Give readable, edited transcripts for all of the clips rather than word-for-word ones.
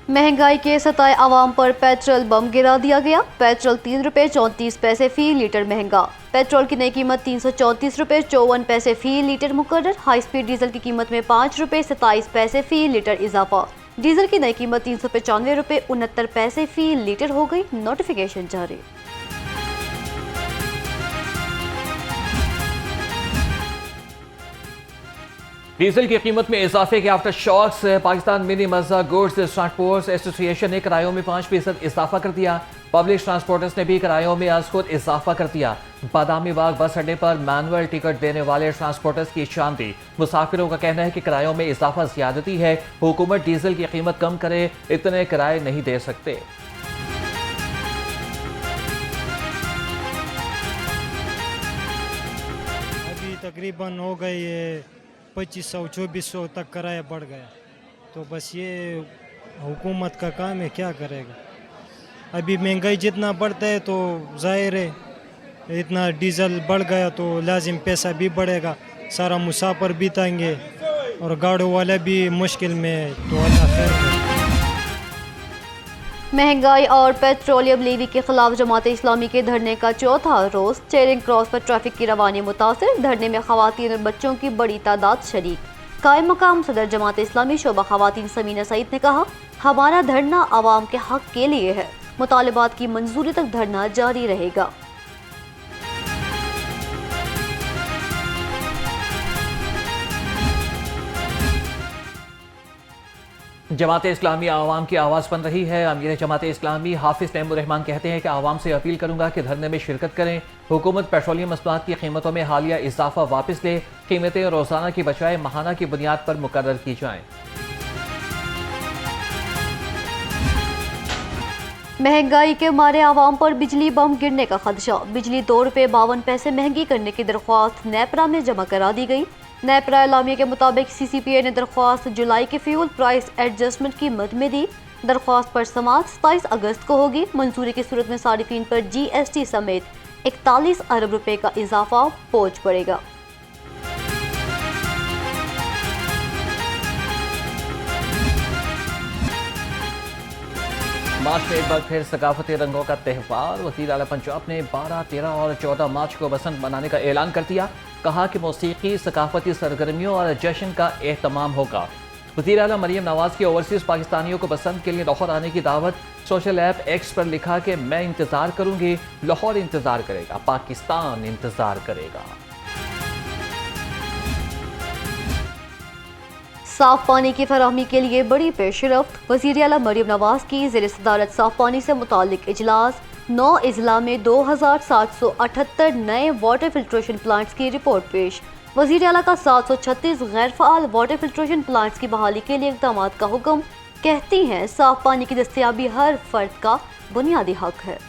महंगाई के सताए आवाम पर पेट्रोल बम गिरा दिया गया। पेट्रोल 3 रुपये 34 पैसे फी लीटर महंगा। पेट्रोल की नई कीमत 334 रुपये 54 पैसे फी लीटर मुकर्रर। हाई स्पीड डीजल की कीमत में 5 रुपये 27 पैसे फी लीटर इजाफा। डीजल की नई कीमत 395 रुपये 69 पैसे फी लीटर हो गई। नोटिफिकेशन जारी। डीजल की कीमत में इजाफे के आफ्टर शॉक्स पाकिस्तान मिनी मज़ा गुड्स ट्रांसपोर्ट एसोसिएशन ने किरायों में 5% इजाफा कर दिया। पब्लिक ट्रांसपोर्टर्स ने भी किरायों में आज खुद इजाफा कर दिया। बादामी बाग बस अड्डे पर मैनुअल टिकट देने वाले ट्रांसपोर्टर्स की शांति। मुसाफिरों का कहना है कि किरायों में इजाफा ज्यादती है। हुकूमत डीजल की कीमत कम करे, इतने किराए नहीं दे सकते। अभी तकरीबन हो गई 2500-2400 तक किराया बढ़ गया। तो बस ये हुकूमत का काम है, क्या करेगा। अभी महंगाई जितना बढ़ता है तो जाहिर है इतना डीजल बढ़ गया तो लाजिम पैसा भी बढ़ेगा। सारा मुसाफिर भी तंगे और गाड़ियों वाले भी मुश्किल में है। तो अल्लाह खैर करे। महंगाई और पेट्रोलियम लेवी के खिलाफ जमात इस्लामी के धरने का चौथा रोज। चेरिंग क्रॉस पर ट्रैफिक की रवानी मुतासिर। धरने में खवातीन और बच्चों की बड़ी तादाद शरीक। कायम मकाम सदर जमात इस्लामी शोबा खवातीन समीना सईद ने कहा, हमारा धरना आवाम के हक के लिए है। मुतालिबात की मंजूरी तक धरना जारी रहेगा। जमात इस्लामी आवाम की आवाज़ बन रही है। अमीर जमात इस्लामी हाफिज तैमुर्रहमान कहते हैं कि आवाम से अपील करूंगा कि धरने में शिरकत करें। हुकूमत पेट्रोलियम मसनूआत की कीमतों में हालिया इजाफा वापस ले। कीमतें रोजाना की बजाय माहाना की बुनियाद पर मुकर्रर की जाएं। महंगाई के मारे आवाम पर बिजली बम गिरने का खदशा। बिजली 2 रुपये 52 पैसे महंगी करने की दरख्वास्त नेपरा में जमा करा दी गई। नेपरा एलामिया के मुताबिक CCPA ने दरख्वास्त जुलाई के फ्यूल प्राइस एडजस्टमेंट की मद में दी। दरख्वास्त पर समाअत 27 अगस्त को होगी। मंजूरी की सूरत में सारिफीन पर GST समेत 41 अरब रुपए का इजाफा पहुंच पड़ेगा। मार्च में एक बार फिर सकाफती रंगों का त्यौहार। वज़ीर आला पंजाब ने 12, 13 और 14 मार्च को बसंत मनाने का ऐलान कर दिया। कहा कि मौसीकी सकाफती सरगर्मियों और जश्न का एहतमाम होगा। वज़ीर आला मरियम नवाज की ओवरसीज़ पाकिस्तानियों को बसंत के लिए लाहौर आने की दावत। सोशल ऐप एक्स पर लिखा कि मैं इंतज़ार करूंगी, लाहौर इंतज़ार करेगा, पाकिस्तान इंतज़ार करेगा। साफ पानी की फराहमी के लिए बड़ी पेशरफ्त। वज़ीर आला मरियम नवाज की ज़ेर सदारत साफ पानी से मुताल्लिक इजलास। 9 अजला में 2778 नए वाटर फिल्ट्रेशन प्लांट्स की रिपोर्ट पेश। वज़ीर आला का 736 गैर फ़ाल वाटर फिल्ट्रेशन प्लांट्स की बहाली के लिए इक़दाम का हुक्म। कहती हैं, साफ पानी की दस्तयाबी हर फर्द का बुनियादी हक है।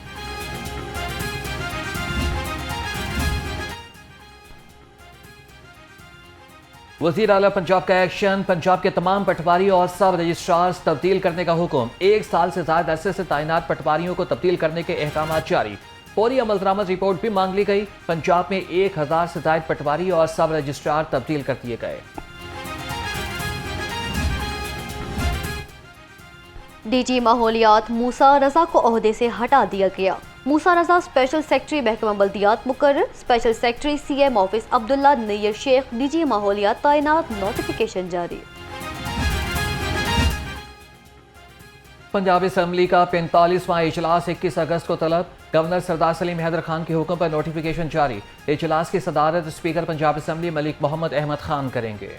वज़ीर आला पंजाब का एक्शन। पंजाब के तमाम पटवारी और सब रजिस्ट्रार तब्दील करने का हुक्म। 1 साल से ज्यादा अरसे से तैनात पटवारियों को तब्दील करने के अहकाम जारी। फौरी अमल दरामद रिपोर्ट भी मांग ली गई। पंजाब में 1000 से ज्यादा पटवारी और सब रजिस्ट्रार तब्दील कर दिए गए। DG माहौलियात मूसा रजा को ओहदे से हटा दिया गया। मूसा रजा स्पेशल सेक्रेटरी महकमा बल्दियात मुकर्रर। Special secretary CM office Abdullah Nayyar Sheikh DG माहौलियात तैनात। नोटिफिकेशन जारी। पंजाब असम्बली का 45वां इजलास 21 अगस्त को तलब। गवर्नर सरदार सलीम हैदर खान के हुक्म पर नोटिफिकेशन जारी। इजलास की सदारत स्पीकर पंजाब असम्बली मलिक मोहम्मद अहमद खान करेंगे।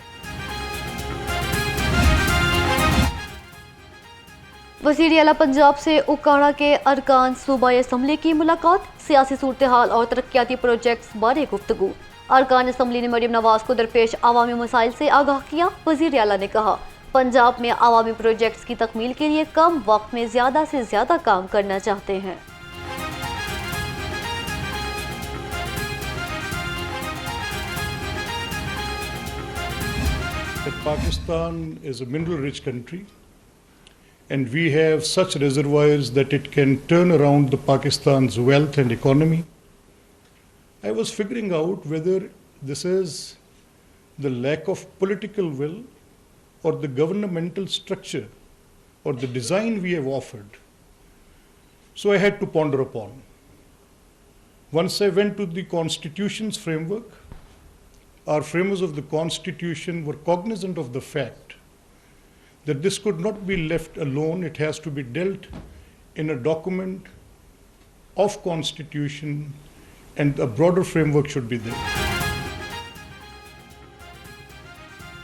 वज़ीर आला पंजाब से उकाड़ा के अरकान सूबाई असम्बली की मुलाकात। सियासी सूरत हाल और तरक्याती प्रोजेक्ट्स बारे गुफ्तगू। अरकान असम्बली ने मरियम नवाज को दरपेश अवामी मसाइल से आगाह किया। वज़ीर आला ने कहा, पंजाब में अवामी प्रोजेक्ट्स की तकमील के लिए कम वक्त में ज़्यादा से ज़्यादा काम करना चाहते हैं। Pakistan is a mineral rich country and we have such reservoirs that it can turn around the Pakistan's wealth and economy. I was figuring out whether this is the lack of political will or the governmental structure or the design we have offered. So I had to ponder upon. Once I went to the Constitution's framework, our framers of the Constitution were cognizant of the fact that this could not be left alone. It has to be dealt in a document of Constitution, and a broader framework should be there.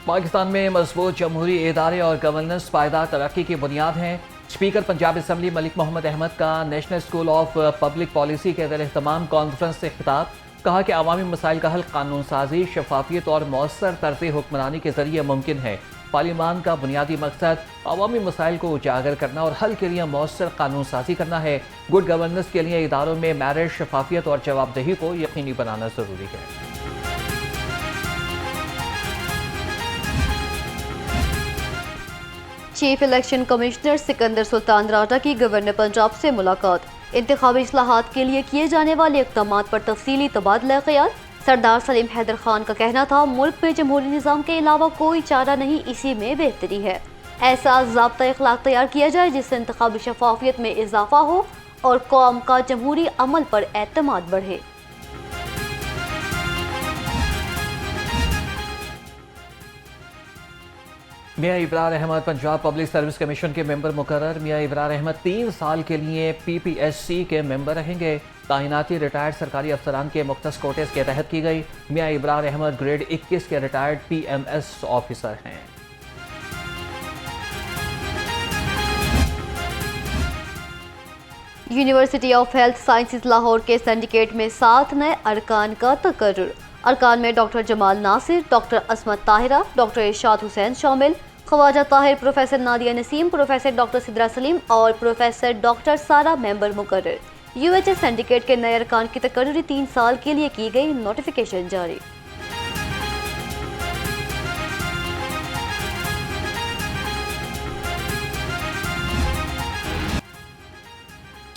Pakistan में मजबूत जमहूरी इदारे और governance पायदार तरक्की की बुनियाद हैं। Speaker Punjab assembly Malik Mohammad Ahmad का national school of public policy के ज़ेर एहतमाम कॉन्फ्रेंस से खिताब। कहा कि अवामी मसाइल का हल कानून साजी, शफाफियत और मौसर तर्ज हुक्मरानी के जरिए मुमकिन है। पार्लियामान का बुनियादी मकसद अवामी मसाइल को उजागर करना और हल के लिए मौसर कानून साजी करना है। गुड गवर्नेंस के लिए इदारों में मैरिज, शफाफियत और जवाबदेही को यकीनी बनाना ज़रूरी है। Chief election commissioner Sikandar Sultan राठा की गवर्नर पंजाब से मुलाकात। इंतखाबी इस्लाहात के लिए किए जाने वाले इक़दाम पर तफसीली तबादला ख्याल। सरदार सलीम हैदर खान का कहना था, मुल्क में जमहूरी निज़ाम के अलावा कोई चारा नहीं, इसी में बेहतरी है। ऐसा ज़ाब्ता इखलाक तैयार किया जाए जिससे इंतखाबी शफाफियत में इजाफा हो और कौम का जमहूरी अमल पर एतमाद बढ़े। मियां Ibrar Ahmad Punjab public service commission के मेंबर मुकर्रर। मियां इब्रार अहमद 3 साल के लिए PPSC के मेंबर रहेंगे। तैनाती रिटायर्ड सरकारी अफसरान के मुख्तस कोटेस के तहत की गई। मियां इब्रार अहमद ग्रेड 21 के रिटायर्ड PMS ऑफिसर हैं। University of health sciences Lahore के सिंडिकेट में 7 नए अरकान का तकर्रुर। अरकान में डॉक्टर जमाल नासिर, डॉक्टर असमत ताहिरा, डॉक्टर इरशाद हुसैन शामिल। Khawaja Tahir, professor Nadia Naseem, professor doctor Sidra Saleem और प्रोफेसर डॉक्टर सारा मेंबर मुकर्रर। UHS सिंडिकेट के नए अरकान की तकर्रुरी 3 साल के लिए की गई, नोटिफिकेशन जारी।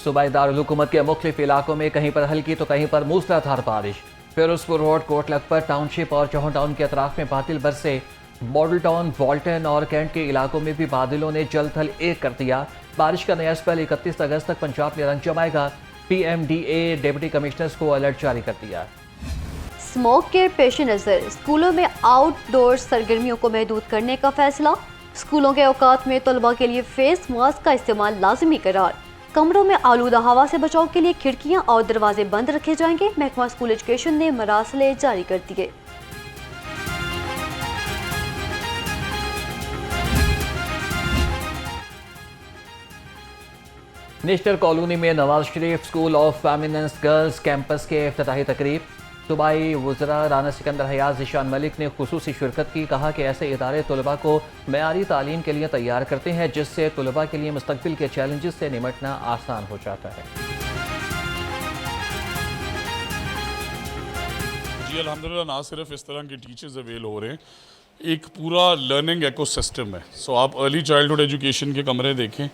सूबाई दारुल हुकूमत के मुख्तलिफ इलाकों में कहीं पर हल्की तो कहीं पर मूसलाधार बारिश। फिरोजपुर रोड, कोट लखपत टाउनशिप और चौहान टाउन के अतराफ में बादल बरसे। मॉडल टाउन, वॉल्टन और कैंट के इलाकों में भी बादलों ने जल थल एक कर दिया। बारिश का नया स्पेल 31 अगस्त तक पंजाब में रंग जमाएगा। PMDA डिप्टी कमिश्नर्स को अलर्ट जारी कर दिया। स्मोक के पेश नज़र स्कूलों में आउटडोर सरगर्मियों को महदूद करने का फैसला। स्कूलों के औकात में तलबा के लिए फेस मास्क का इस्तेमाल लाजमी करार। कमरों में आलूदा हवा से बचाव के लिए खिड़कियां और दरवाजे बंद रखे जाएंगे। महकमा स्कूल एजुकेशन ने मरासले जारी कर दिए। नेशनल कॉलोनी में Nawaz Sharif school of feminist girls campus के इफ्तिताही तकरीब। सूबाई वज़रा राना सिकंदर हयात, ज़ीशान मलिक ने खुसूसी शिरकत की। कहा कि ऐसे इदारे तलबा को मेयारी तालीम के लिए तैयार करते हैं जिससे तलबा के लिए मुस्तकबिल के चैलेंजेस से निमटना आसान हो जाता है। जी अल्हम्दुलिल्लाह, ना सिर्फ इस तरह के टीचर्स अवेल हो रहे हैं, एक पूरा लर्निंग इकोसिस्टम है। सो आप अर्ली चाइल्डहुड एजुकेशन के कमरे देखें,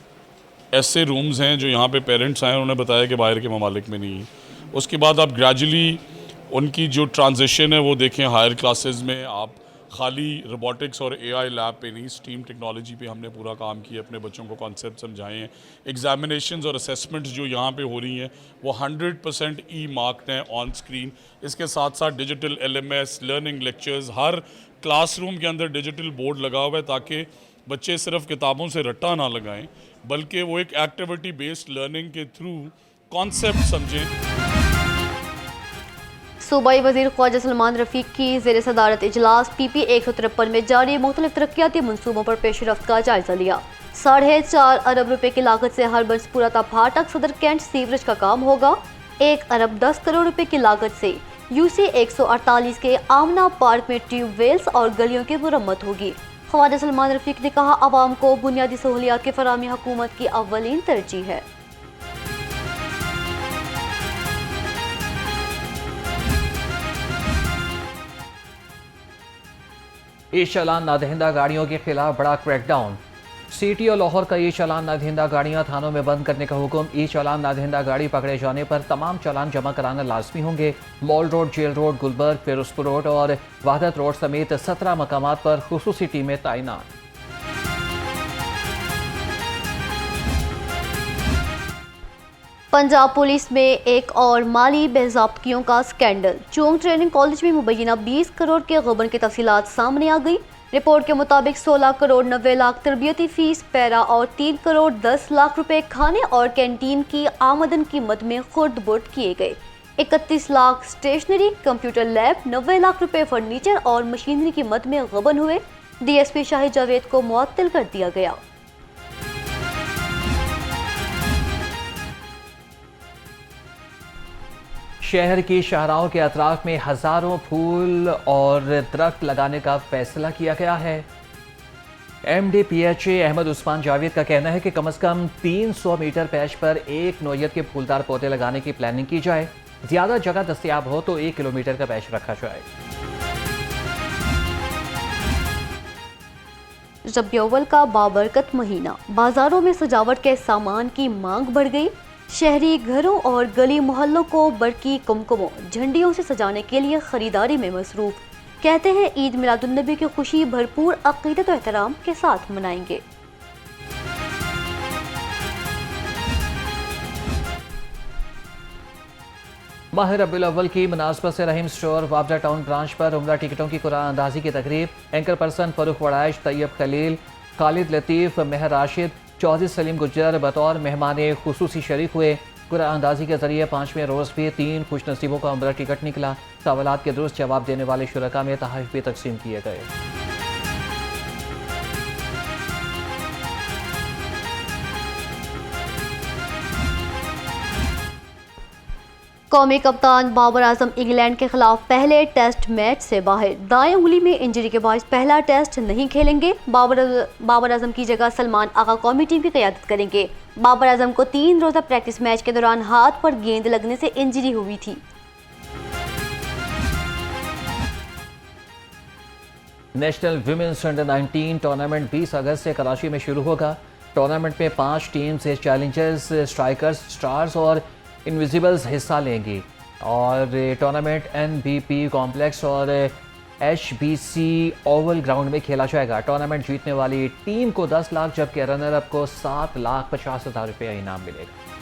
ऐसे रूम्स हैं जो यहाँ पे पेरेंट्स आए उन्होंने बताया कि बाहर के ममालिक में नहीं है। उसके बाद आप ग्रेजुअली उनकी जो ट्रांजिशन है वो देखें, हायर क्लासेस में आप खाली रोबोटिक्स और AI लैब पे नहीं, स्टीम टेक्नोलॉजी पे हमने पूरा काम किया, अपने बच्चों को कॉन्सेप्ट समझाए हैं। एग्जामिनेशंस और असेसमेंट्स जो यहाँ पे हो रही हैं वो 100% ई-मार्क्ड हैं ऑन स्क्रीन। इसके साथ साथ डिजिटल LMS लर्निंग लेक्चर्स, हर क्लासरूम के अंदर डिजिटल बोर्ड लगा हुआ है ताकि बच्चे सिर्फ किताबों से रट्टा ना लगाएं बल्कि वो एक एक्टिविटी बेस्ड लर्निंग के थ्रू कॉन्सेप्ट समझें। सूबाई वजीर ख्वाजा सलमान रफीक की ज़ेर सदारत इजलास PP 153 में जारी मुख्तलिफ तरक्याती मनसूबों पर पेशरफ्त का जायजा लिया। 4.5 अरब रुपए की लागत से हरबंसपुरा ता फाटक सदर कैंट सीवरेज का काम होगा। 1 अरब 10 करोड़ रुपए की लागत से UC 148 के आमना पार्क में ट्यूबवेल्स और गलियों की मुरम्मत होगी। ख्वाजा सलमान रफीक ने कहा, आवाम को बुनियादी सहूलियात की फराहमी हुकूमत की अव्वलीन तरजीह है। ई चालान नादहिंदा गाड़ियों के खिलाफ बड़ा क्रैकडाउन। CTO लाहौर का ई चालान नादहिंदा गाड़ियां थानों में बंद करने का हुक्म। ई चालान नादहिंदा गाड़ी पकड़े जाने पर तमाम चालान जमा कराना लाजमी होंगे। Mall road, jail road, Gulberg, Ferozepur road और वहदत रोड समेत 17 मकामात पर खुसूसी टीमें तैनात। पंजाब पुलिस में एक और माली बेज़ाब्तियों का स्कैंडल। चोंग ट्रेनिंग कॉलेज में मुबैना 20 करोड़ के गबन की तफसीलात सामने आ गई। रिपोर्ट के मुताबिक 16 करोड़ 90 लाख तरबियती फीस, पैरा और 3 करोड़ 10 लाख रुपए खाने और कैंटीन की आमदन की मद में खुर्द बुर्द किए गए। 31 lakh stationery, computer lab, 90 lakh रुपए फर्नीचर और मशीनरी की मद में गबन हुए। DSP शाहिद जावेद को मुअत्तल कर दिया गया। शहर की शाहराहों के अतराफ में हजारों फूल और दरख्त लगाने का फैसला किया गया है। MD PHA अहमद उस्मान जावेद का कहना है कि कम से कम 300 मीटर पैच पर एक नौयत के फूलदार पौधे लगाने की प्लानिंग की जाए। ज्यादा जगह दस्तयाब हो तो 1 किलोमीटर का पैच रखा जाए। रबी अव्वल का बाबरकत महीना, बाजारों में सजावट के सामान की मांग बढ़ गई। शहरी घरों और गली मोहल्लों को बरकी कुमकुमों झंडियों से सजाने के लिए खरीदारी में मसरूफ। कहते हैं ईद मिलादुन्नबी की खुशी भरपूर अकीदत और एहतराम के साथ मनाएंगे। माह रबीउल अव्वल की मुनासबत से रहीम स्टोर वाबरा टाउन ब्रांच पर उम्रा टिकटों की कुरान अंदाजी की तकरीब। एंकर पर्सन फरूख वड़ाइश, तैयब खलील, खालिद लतीफ़, मेहर राशिद, चौधरी सलीम गुज्जर बतौर मेहमान खुसूसी शरीक हुए। कुरान अंदाजी के जरिए 5वें रोज़ भी 3 खुशनसीबों का उम्रा टिकट निकला। सवालात के दुरुस्त जवाब देने वाले शुरका में तोहफ़े भी तकसीम किए गए। कौमी कप्तान बाबर आजम इंग्लैंड के खिलाफ पहले टेस्ट मैच से बाहर। दाएं उंगली में इंजरी के बायस पहला टेस्ट नहीं खेलेंगे। बाबर आजम की जगह सलमान आगा कौमी टीम की क़यादत करेंगे। बाबर आजम को 3 रोज़ा प्रैक्टिस मैच के दौरान हाथ पर गेंद लगने से इंजरी हुई थी। नेशनल विमेंस अंडर-19 टूर्नामेंट 20 अगस्त से कराची में शुरू होगा। टूर्नामेंट में 5 टीम से चैलेंजर्स, स्ट्राइकर्स, स्टार्स और इनविजिबल्स हिस्सा लेंगी और टूर्नामेंट NBP कॉम्प्लेक्स और HBC ओवल ग्राउंड में खेला जाएगा। टूर्नामेंट जीतने वाली टीम को 10 लाख जबकि रनर अप को 7,50,000 रुपये इनाम मिलेगा।